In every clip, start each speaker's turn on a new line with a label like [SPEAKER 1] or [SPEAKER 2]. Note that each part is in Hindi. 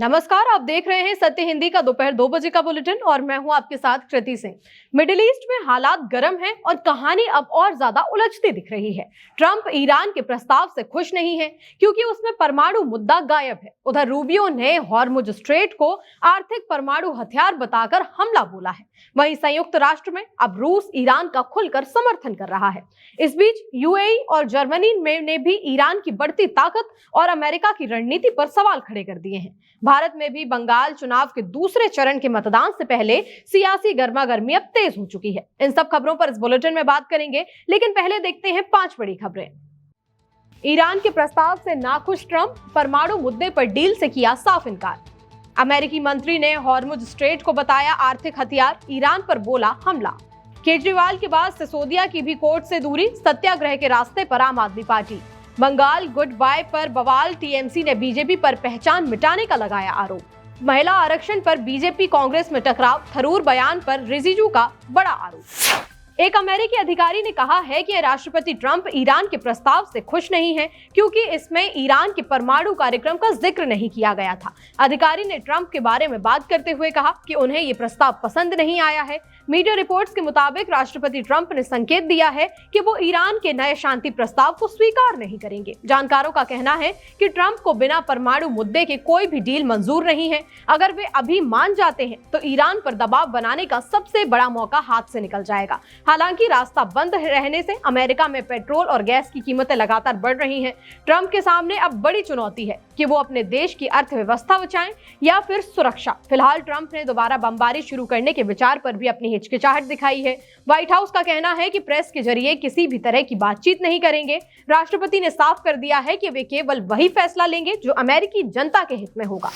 [SPEAKER 1] नमस्कार, आप देख रहे हैं सत्य हिंदी का दोपहर 2 बजे का बुलेटिन और मैं हूं आपके साथ कृति सिंह। मिडिल ईस्ट में हालात गर्म हैं और कहानी अब और ज्यादा उलझती दिख रही है। ट्रंप ईरान के प्रस्ताव से खुश नहीं है क्योंकि उसमें परमाणु मुद्दा गायब है। उधर रूबियो ने हॉर्मुज स्ट्रेट को आर्थिक परमाणु हथियार बताकर हमला बोला है। वहीं संयुक्त राष्ट्र में अब रूस ईरान का खुलकर समर्थन कर रहा है। इस बीच यूएई और जर्मनी ने भी ईरान की बढ़ती ताकत और अमेरिका की रणनीति पर सवाल खड़े कर दिए हैं। भारत में भी बंगाल चुनाव के दूसरे चरण के मतदान से पहले सियासी गर्मागर्मी अब तेज हो चुकी है। इन सब खबरों पर इस बुलेटिन में बात करेंगे, लेकिन पहले देखते हैं 5 बड़ी खबरें। ईरान के प्रस्ताव से नाखुश ट्रंप, परमाणु मुद्दे पर डील से किया साफ इनकार। अमेरिकी मंत्री ने हॉर्मुज स्ट्रेट को बताया आर्थिक हथियार, ईरान पर बोला हमला। केजरीवाल के बाद सिसोदिया की भी कोर्ट से दूरी, सत्याग्रह के रास्ते पर आम आदमी पार्टी। बंगाल गुड बाय पर बवाल, टीएमसी ने बीजेपी पर पहचान मिटाने का लगाया आरोप। महिला आरक्षण पर बीजेपी कांग्रेस में टकराव, थरूर बयान पर रिजिजू का बड़ा आरोप। एक अमेरिकी अधिकारी ने कहा है कि राष्ट्रपति ट्रंप ईरान के प्रस्ताव से खुश नहीं है क्योंकि इसमें ईरान के परमाणु कार्यक्रम का जिक्र नहीं किया गया था। अधिकारी ने ट्रंप के बारे में बात करते हुए कहा कि उन्हें ये प्रस्ताव पसंद नहीं आया है। मीडिया रिपोर्ट्स के मुताबिक राष्ट्रपति ट्रंप ने संकेत दिया है कि वो ईरान के नए शांति प्रस्ताव को स्वीकार नहीं करेंगे। जानकारों का कहना है कि ट्रंप को बिना परमाणु मुद्दे के कोई भी डील मंजूर नहीं है। अगर वे अभी मान जाते हैं तो ईरान पर दबाव बनाने का सबसे बड़ा मौका हाथ से निकल जाएगा। हालांकि रास्ता बंद रहने से अमेरिका में पेट्रोल और गैस की कीमतें लगातार बढ़ रही हैं। ट्रंप के सामने अब बड़ी चुनौती है कि वो अपने देश की अर्थव्यवस्था बचाएं या फिर सुरक्षा। फिलहाल ट्रंप ने दोबारा बमबारी शुरू करने के विचार पर भी अपनी हिचकिचाहट दिखाई है। व्हाइट हाउस का कहना है कि प्रेस के जरिए किसी भी तरह की बातचीत नहीं करेंगे। राष्ट्रपति ने साफ कर दिया है कि वे केवल वही फैसला लेंगे जो अमेरिकी जनता के हित में होगा।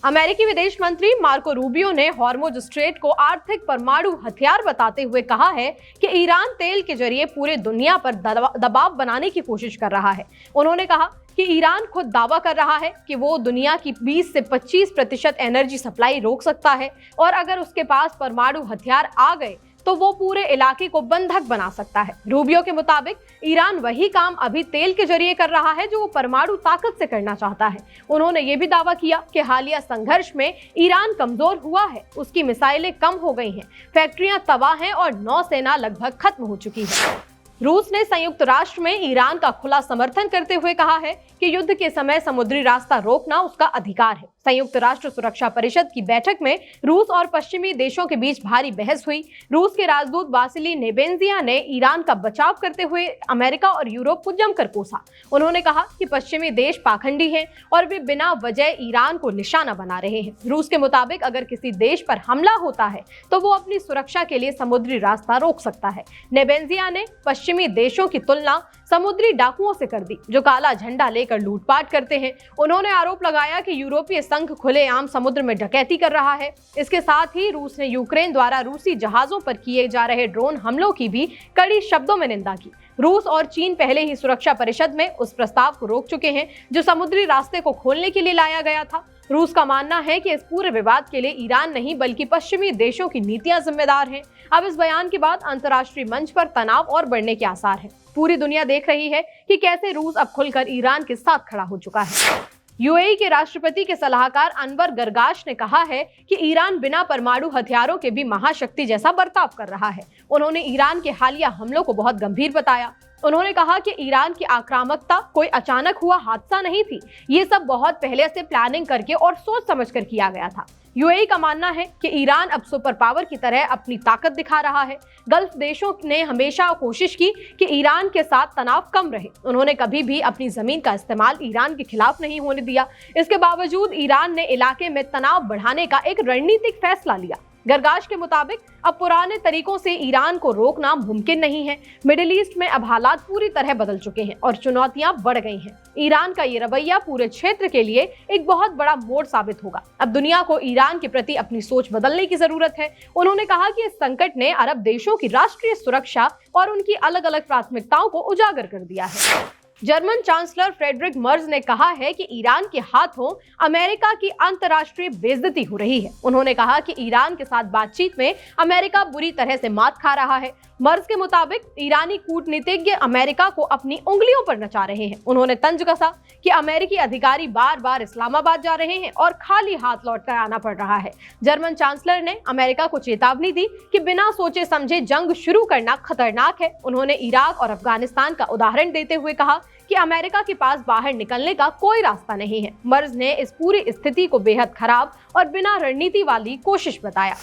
[SPEAKER 1] अमेरिकी विदेश मंत्री मार्को रूबियो ने हॉर्मुज स्ट्रेट को आर्थिक परमाणु हथियार बताते हुए कहा है कि ईरान तेल के जरिए पूरे दुनिया पर दबाव बनाने की कोशिश कर रहा है। उन्होंने कहा कि ईरान खुद दावा कर रहा है कि वो दुनिया की 20 से 25% एनर्जी सप्लाई रोक सकता है और अगर उसके पास परमाणु हथियार आ गए तो वो पूरे इलाके को बंधक बना सकता है। रूबियो के मुताबिक ईरान वही काम अभी तेल के जरिए कर रहा है जो वो परमाणु ताकत से करना चाहता है। उन्होंने ये भी दावा किया कि हालिया संघर्ष में ईरान कमजोर हुआ है, उसकी मिसाइलें कम हो गई हैं, फैक्ट्रियां तबाह हैं और नौसेना लगभग खत्म हो चुकी है। रूस ने संयुक्त राष्ट्र में ईरान का खुला समर्थन करते हुए कहा है कि युद्ध के समय समुद्री रास्ता रोकना उसका अधिकार है। संयुक्त राष्ट्र सुरक्षा परिषद की बैठक में रूस और पश्चिमी देशों के बीच भारी बहस हुई। रूस के राजदूत वासिली नेबेंजिया ने ईरान का बचाव करते हुए अमेरिका और यूरोप को जमकर कोसा। उन्होंने कहा कि पश्चिमी देश पाखंडी हैं और वे बिना वजह ईरान को निशाना बना रहे हैं। रूस के मुताबिक अगर किसी देश पर हमला होता है तो वो अपनी सुरक्षा के लिए समुद्री रास्ता रोक सकता है। नेबेंजिया ने पश्चिमी देशों की तुलना समुद्री डाकुओं से कर दी जो काला झंडा लेकर लूटपाट करते हैं। उन्होंने आरोप लगाया कि यूरोपीय संघ खुलेआम समुद्र में डकैती कर रहा है। इसके साथ ही रूस ने यूक्रेन द्वारा रूसी जहाजों पर किए जा रहे ड्रोन हमलों की भी कड़ी शब्दों में निंदा की। रूस और चीन पहले ही सुरक्षा परिषद में उस प्रस्ताव को रोक चुके हैं जो समुद्री रास्ते को खोलने के लिए लाया गया था। रूस का मानना है कि इस पूरे विवाद के लिए ईरान नहीं बल्कि पश्चिमी देशों की नीतियां जिम्मेदार हैं। अब इस बयान के बाद अंतर्राष्ट्रीय मंच पर तनाव और बढ़ने के आसार हैं। पूरी दुनिया देख रही है कि कैसे रूस अब खुलकर ईरान के साथ खड़ा हो चुका है। यूएई के राष्ट्रपति के सलाहकार अनवर गर्गाश ने कहा है कि ईरान बिना परमाणु हथियारों के भी महाशक्ति जैसा बर्ताव कर रहा है। उन्होंने ईरान के हालिया हमलों को बहुत गंभीर बताया। उन्होंने कहा कि ईरान की आक्रामकता कोई अचानक हुआ हादसा नहीं थी, ये सब बहुत पहले से प्लानिंग करके और सोच समझकर किया गया था। यूएई का मानना है कि ईरान अब सुपर पावर की तरह अपनी ताकत दिखा रहा है। गल्फ देशों ने हमेशा कोशिश की कि ईरान के साथ तनाव कम रहे। उन्होंने कभी भी अपनी जमीन का इस्तेमाल ईरान के खिलाफ नहीं होने दिया। इसके बावजूद ईरान ने इलाके में तनाव बढ़ाने का एक रणनीतिक फैसला लिया। गर्गाश के मुताबिक अब पुराने तरीकों से ईरान को रोकना मुमकिन नहीं है। मिडिल ईस्ट में अब हालात पूरी तरह बदल चुके हैं और चुनौतियां बढ़ गई हैं। ईरान का ये रवैया पूरे क्षेत्र के लिए एक बहुत बड़ा मोड़ साबित होगा। अब दुनिया को ईरान के प्रति अपनी सोच बदलने की जरूरत है। उन्होंने कहा कि इस संकट ने अरब देशों की राष्ट्रीय सुरक्षा और उनकी अलग अलग प्राथमिकताओं को उजागर कर दिया है। जर्मन चांसलर फ्रेडरिक मर्ज ने कहा है कि ईरान के हाथों अमेरिका की अंतर्राष्ट्रीय बेइज्जती हो रही है। उन्होंने कहा कि ईरान के साथ बातचीत में अमेरिका बुरी तरह से मात खा रहा है। मर्ज के मुताबिक ईरानी कूटनीतिज्ञ अमेरिका को अपनी उंगलियों पर नचा रहे हैं। उन्होंने तंज कसा कि अमेरिकी अधिकारी बार बार इस्लामाबाद जा रहे हैं और खाली हाथ लौट कर आना पड़ रहा है। जर्मन चांसलर ने अमेरिका को चेतावनी दी कि बिना सोचे समझे जंग शुरू करना खतरनाक है। उन्होंने इराक और अफगानिस्तान का उदाहरण देते हुए कहा कि अमेरिका के पास बाहर निकलने का कोई रास्ता नहीं है। मर्ज ने इस पूरी स्थिति को बेहद खराब और बिना रणनीति वाली कोशिश बताया।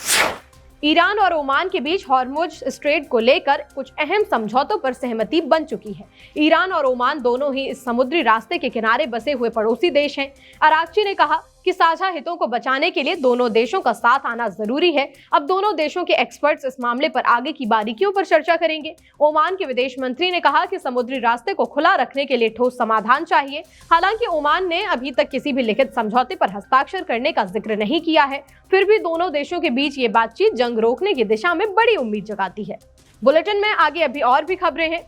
[SPEAKER 1] ईरान और ओमान के बीच हॉर्मुज स्ट्रेट को लेकर कुछ अहम समझौतों पर सहमति बन चुकी है। ईरान और ओमान दोनों ही इस समुद्री रास्ते के किनारे बसे हुए पड़ोसी देश हैं। अरागची ने कहा कि साझा हितों को बचाने के लिए दोनों देशों का साथ आना जरूरी है। अब दोनों देशों के एक्सपर्ट्स इस मामले पर आगे की बारीकियों पर चर्चा करेंगे। ओमान के विदेश मंत्री ने कहा कि समुद्री रास्ते को खुला रखने के लिए ठोस समाधान चाहिए। हालांकि ओमान ने अभी तक किसी भी लिखित समझौते पर हस्ताक्षर करने का जिक्र नहीं किया है। फिर भी दोनों देशों के बीच ये बातचीत जंग रोकने की दिशा में बड़ी उम्मीद जगाती है। बुलेटिन में आगे अभी और भी खबरें हैं।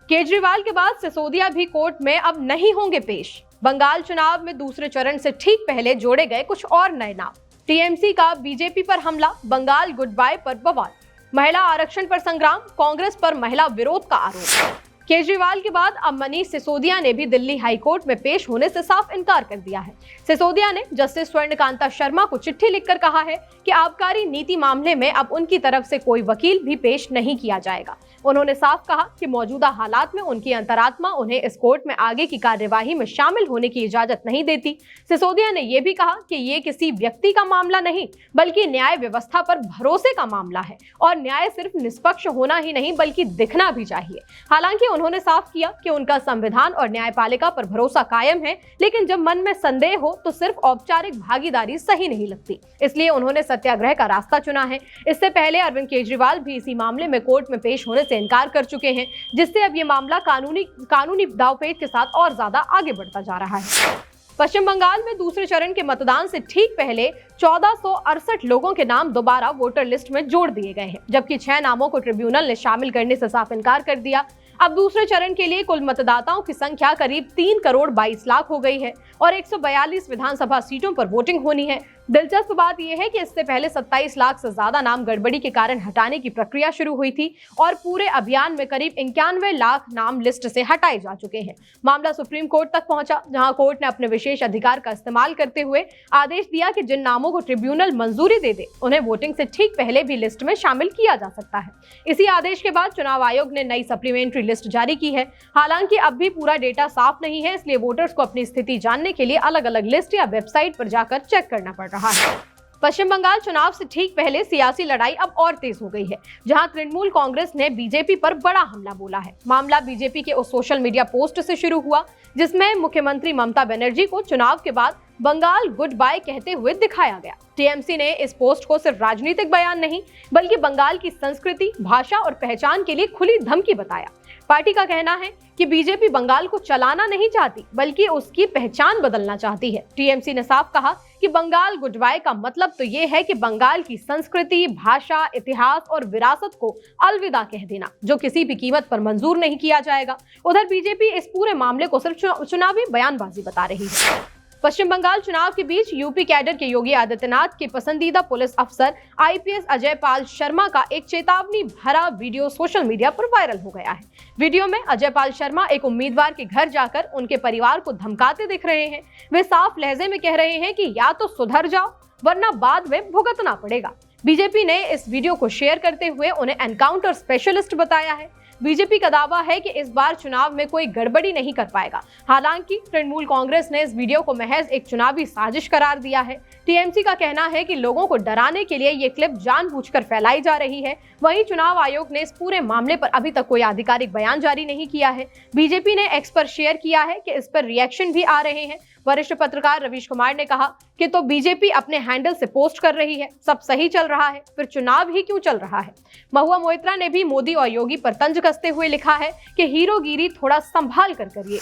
[SPEAKER 1] केजरीवाल के बाद सिसोदिया भी कोर्ट में अब नहीं होंगे पेश। बंगाल चुनाव में दूसरे चरण से ठीक पहले जोड़े गए कुछ और नए नाम। टीएमसी का बीजेपी पर हमला, बंगाल गुड बाय पर बवाल, महिला आरक्षण पर संग्राम, कांग्रेस पर महिला विरोध का आरोप। केजरीवाल के बाद अब मनीष सिसोदिया ने भी दिल्ली हाईकोर्ट में पेश होने से साफ इनकार कर दिया है। सिसोदिया ने जस्टिस स्वर्णकांता शर्मा को चिट्ठी लिखकर कहा है कि आबकारी नीति मामले में अब उनकी तरफ से कोई वकील भी पेश नहीं किया जाएगा। उन्होंने साफ कहा कि मौजूदा हालात में उनकी अंतरात्मा उन्हें इस कोर्ट में आगे की कार्यवाही में शामिल होने की इजाजत नहीं देती। सिसोदिया ने यह भी कहा कि ये किसी व्यक्ति का मामला नहीं बल्कि न्याय व्यवस्था पर भरोसे का मामला है और न्याय सिर्फ निष्पक्ष होना ही नहीं बल्कि दिखना भी चाहिए। हालांकि उन्होंने साफ किया कि उनका संविधान और न्यायपालिका पर भरोसा कायम है, लेकिन जब मन में संदेह हो तो सिर्फ औपचारिक भागीदारी सही नहीं लगती। इसलिए उन्होंने सत्याग्रह का रास्ता चुना है। इससे पहले अरविंद केजरीवाल भी इसी मामले में कोर्ट में पेश होने से इनकार कर चुके हैं, जिससे अब ये मामला कानूनी दांवपेच के साथ और ज्यादा आगे बढ़ता जा रहा है। पश्चिम बंगाल में दूसरे चरण के मतदान से ठीक पहले 1468 लोगों के नाम दोबारा वोटर लिस्ट में जोड़ दिए गए हैं, जबकि 6 नामों को ट्रिब्यूनल ने शामिल करने से साफ इनकार कर दिया। अब दूसरे चरण के लिए कुल मतदाताओं की संख्या करीब 3 करोड़ 22 लाख हो गई है और 142 विधानसभा सीटों पर वोटिंग होनी है। दिलचस्प बात यह है कि इससे पहले 27 लाख से ज्यादा नाम गड़बड़ी के कारण हटाने की प्रक्रिया शुरू हुई थी और पूरे अभियान में करीब 91 लाख नाम लिस्ट से हटाए जा चुके हैं। मामला सुप्रीम कोर्ट तक पहुंचा, जहां कोर्ट ने अपने विशेष अधिकार का इस्तेमाल करते हुए आदेश दिया कि जिन नामों को ट्रिब्यूनल मंजूरी दे दे उन्हें वोटिंग से ठीक पहले भी लिस्ट में शामिल किया जा सकता है। इसी आदेश के बाद चुनाव आयोग ने नई सप्लीमेंट्री लिस्ट जारी की है। हालांकि अब भी पूरा डेटा साफ नहीं है, इसलिए वोटर्स को अपनी स्थिति जानने के लिए अलग अलग लिस्ट या वेबसाइट पर जाकर चेक करना पड़ रहा है। पश्चिम बंगाल चुनाव से ठीक पहले सियासी लड़ाई अब और तेज हो गई है, जहां तृणमूल कांग्रेस ने बीजेपी पर बड़ा हमला बोला है। मामला बीजेपी के उस सोशल मीडिया पोस्ट से शुरू हुआ जिसमें मुख्यमंत्री ममता बनर्जी को चुनाव के बाद बंगाल गुड बाय कहते हुए दिखाया गया। टीएमसी ने इस पोस्ट को सिर्फ राजनीतिक बयान नहीं बल्कि बंगाल की संस्कृति, भाषा और पहचान के लिए खुली धमकी बताया। पार्टी का कहना है कि बीजेपी बंगाल को चलाना नहीं चाहती बल्कि उसकी पहचान बदलना चाहती है। टीएमसी ने साफ कहा कि बंगाल गुड बाय का मतलब तो ये है कि बंगाल की संस्कृति, भाषा, इतिहास और विरासत को अलविदा कह देना, जो किसी भी कीमत पर मंजूर नहीं किया जाएगा। उधर बीजेपी इस पूरे मामले को सिर्फ चुनावी बयानबाजी बता रही है। पश्चिम बंगाल चुनाव के बीच यूपी कैडर के योगी आदित्यनाथ के पसंदीदा पुलिस अफसर आईपीएस अजय पाल शर्मा का एक चेतावनी भरा वीडियो सोशल मीडिया पर वायरल हो गया है। वीडियो में अजय पाल शर्मा एक उम्मीदवार के घर जाकर उनके परिवार को धमकाते दिख रहे हैं। वे साफ लहजे में कह रहे हैं कि या तो सुधर जाओ वरना बाद में भुगतना पड़ेगा। बीजेपी ने इस वीडियो को शेयर करते हुए उन्हें एनकाउंटर स्पेशलिस्ट बताया है। बीजेपी का दावा है कि इस बार चुनाव में कोई गड़बड़ी नहीं कर पाएगा। हालांकि तृणमूल कांग्रेस ने इस वीडियो को महज एक चुनावी साजिश करार दिया है। टीएमसी का कहना है कि लोगों को डराने के लिए ये क्लिप जानबूझकर फैलाई जा रही है। वहीं चुनाव आयोग ने इस पूरे मामले पर अभी तक कोई आधिकारिक बयान जारी नहीं किया है। बीजेपी ने एक्स पर शेयर किया है कि इस पर रिएक्शन भी आ रहे हैं। वरिष्ठ पत्रकार रवीश कुमार ने कहा कि तो बीजेपी अपने हैंडल से पोस्ट कर रही है, सब सही चल रहा है, फिर चुनाव ही क्यों चल रहा है। महुआ मोइत्रा ने भी मोदी और योगी पर तंज कसते हुए लिखा है कि हीरोगिरी थोड़ा संभाल कर करिए।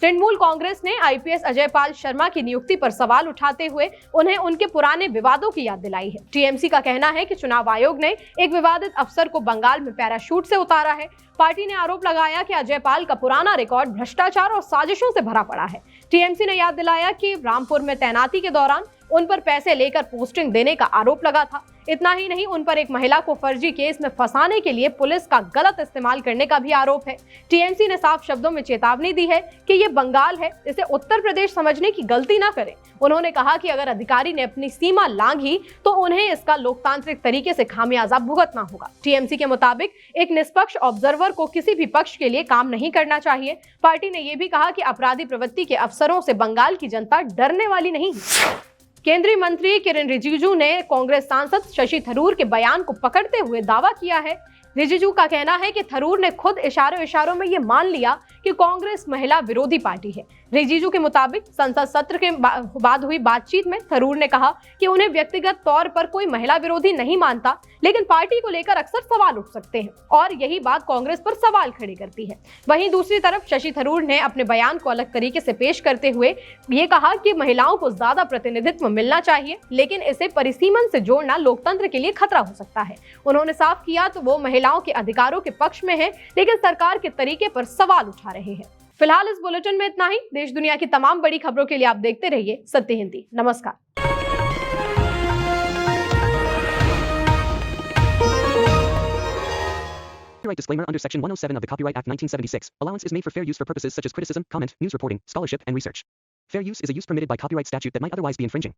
[SPEAKER 1] तृणमूल कांग्रेस ने आईपीएस अजय पाल शर्मा की नियुक्ति पर सवाल उठाते हुए उन्हें उनके पुराने विवादों की याद दिलाई है। टीएमसी का कहना है कि चुनाव आयोग ने एक विवादित अफसर को बंगाल में पैराशूट से उतारा है। पार्टी ने आरोप लगाया कि अजय पाल का पुराना रिकॉर्ड भ्रष्टाचार और साजिशों से भरा पड़ा है। टीएमसी ने याद दिलाया कि रामपुर में तैनाती के दौरान उन पर पैसे लेकर पोस्टिंग देने का आरोप लगा था। इतना ही नहीं, उन पर एक महिला को फर्जी केस में फंसाने के लिए पुलिस का गलत इस्तेमाल करने का भी आरोप है। टीएमसी ने साफ शब्दों में चेतावनी दी है कि ये बंगाल है, इसे उत्तर प्रदेश समझने की गलती ना करें। उन्होंने कहा कि अगर अधिकारी ने अपनी सीमा लांघी तो उन्हें इसका लोकतांत्रिक तरीके से खामियाजा भुगतना होगा। टीएमसी के मुताबिक एक निष्पक्ष ऑब्जर्वर को किसी भी पक्ष के लिए काम नहीं करना चाहिए। पार्टी ने यह भी कहा कि अपराधी प्रवृत्ति के अफसरों से बंगाल की जनता डरने वाली नहीं। केंद्रीय मंत्री किरेन रिजिजू ने कांग्रेस सांसद शशि थरूर के बयान को पकड़ते हुए दावा किया है। रिजिजू का कहना है कि थरूर ने खुद इशारों में ये मान लिया कि कांग्रेस महिला विरोधी पार्टी है। रिजिजू के मुताबिक संसद सत्र के बाद हुई बातचीत में थरूर ने कहा कि उन्हें व्यक्तिगत तौर पर कोई महिला विरोधी नहीं मानता, लेकिन पार्टी को लेकर अक्सर सवाल उठ सकते हैं और यही बात कांग्रेस पर सवाल खड़े करती है। वहीं दूसरी तरफ शशि थरूर ने अपने बयान को अलग तरीके से पेश करते हुए ये कहा कि महिलाओं को ज्यादा प्रतिनिधित्व मिलना चाहिए, लेकिन इसे परिसीमन से जोड़ना लोकतंत्र के लिए खतरा हो सकता है। उन्होंने साफ किया तो वो महिलाओं के अधिकारों के पक्ष में है, लेकिन सरकार के तरीके पर सवाल उठा रहे हैं। फिलहाल इस बुलेटिन में इतना ही। देश दुनिया की तमाम बड़ी खबरों के लिए आप देखते रहिए सत्य हिंदी। नमस्कार।
[SPEAKER 2] Copyright disclaimer under Section 107 of the Copyright Act 1976. Allowance is made for fair use for purposes such as criticism, comment, news reporting, scholarship, and research. Fair use is a use permitted by copyright statute that might otherwise be infringing.